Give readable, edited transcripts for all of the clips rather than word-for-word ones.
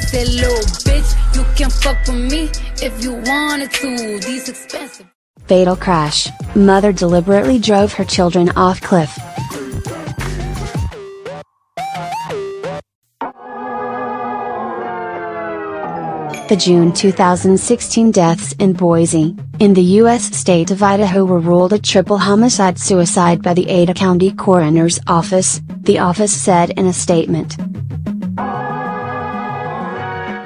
Said, little bitch, you can fuck with me if you wanted to. These expensive. Fatal crash. Mother deliberately drove her children off cliff. The June 2016 deaths in Boise, in the U.S. state of Idaho were ruled a triple homicide-suicide by the Ada County Coroner's Office, the office said in a statement.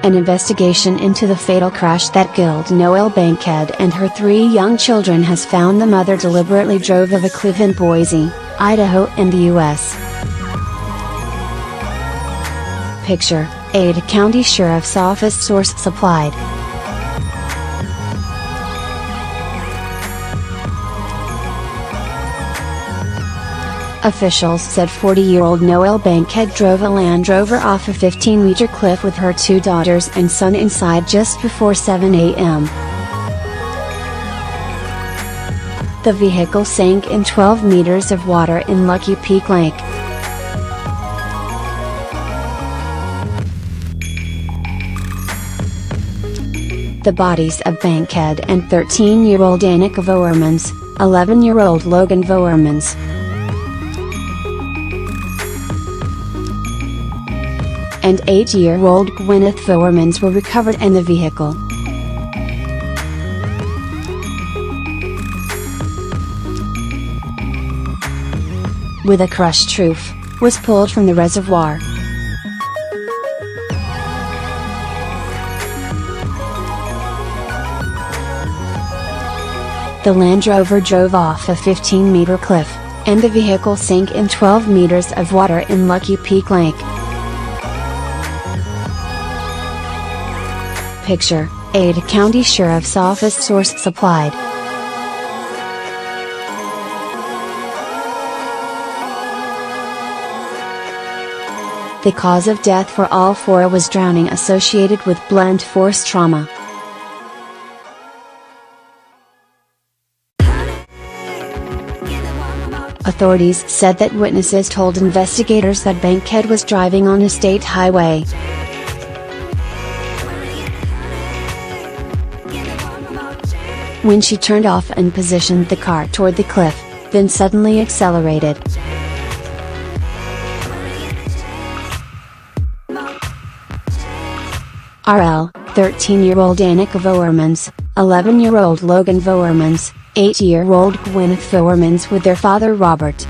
An investigation into the fatal crash that killed Noelle Bankhead and her 3 young children has found the mother deliberately drove off a cliff in Boise, Idaho in the U.S. Picture, Ada County Sheriff's Office source supplied. Officials said 40-year-old Noelle Bankhead drove a Land Rover off a 15-meter cliff with her 2 daughters and son inside just before 7 a.m. The vehicle sank in 12 meters of water in Lucky Peak Lake. The bodies of Bankhead and 13-year-old Annika Voermans, 11-year-old Logan Voermans, and 8-year-old Gwyneth Voermans were recovered in the vehicle. With a crushed roof, was pulled from the reservoir. The Land Rover drove off a 15-meter cliff, and the vehicle sank in 12 meters of water in Lucky Peak Lake. Picture, Ada County Sheriff's Office source supplied. The cause of death for all 4 was drowning associated with blunt force trauma. Authorities said that witnesses told investigators that Bankhead was driving on a state highway. When she turned off and positioned the car toward the cliff, then suddenly accelerated. RL, 13-year-old Annika Voermans, 11-year-old Logan Voermans, 8-year-old Gwyneth Voermans with their father Robert.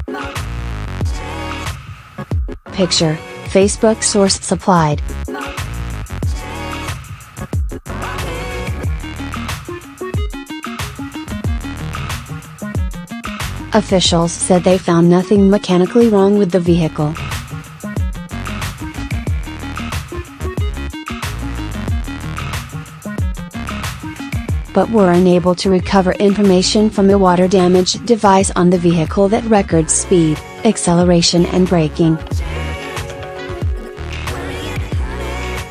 Picture, Facebook source supplied. Officials said they found nothing mechanically wrong with the vehicle. But were unable to recover information from the water damage device on the vehicle that records speed, acceleration and braking.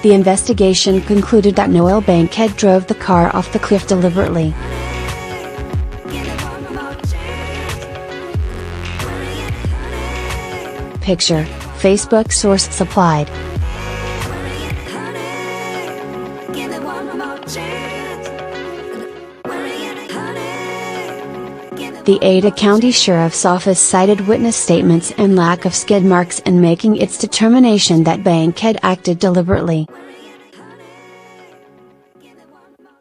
The investigation concluded that Noelle Bankhead drove the car off the cliff deliberately. Picture, Facebook source supplied. The Ada County Sheriff's Office cited witness statements and lack of skid marks in making its determination that Bankhead acted deliberately.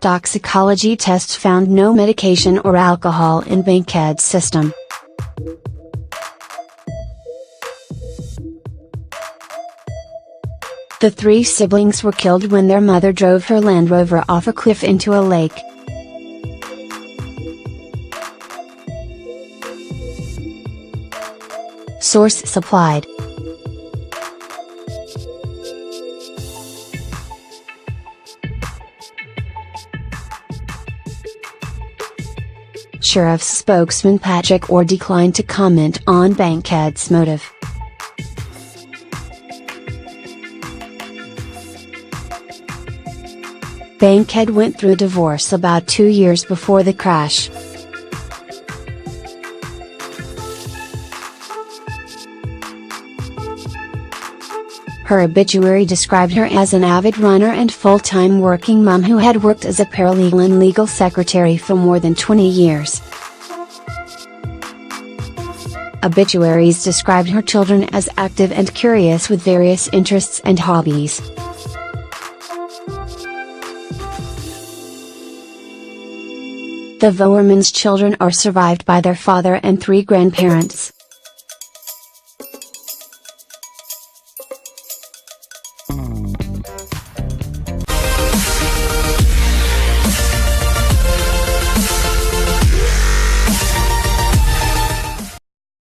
Toxicology tests found no medication or alcohol in Bankhead's system. The 3 siblings were killed when their mother drove her Land Rover off a cliff into a lake. Source supplied. Sheriff's spokesman Patrick Orr declined to comment on Bankhead's motive. Bankhead went through a divorce about 2 years before the crash. Her obituary described her as an avid runner and full-time working mom who had worked as a paralegal and legal secretary for more than 20 years. Obituaries described her children as active and curious with various interests and hobbies. The Voermans children are survived by their father and 3 grandparents.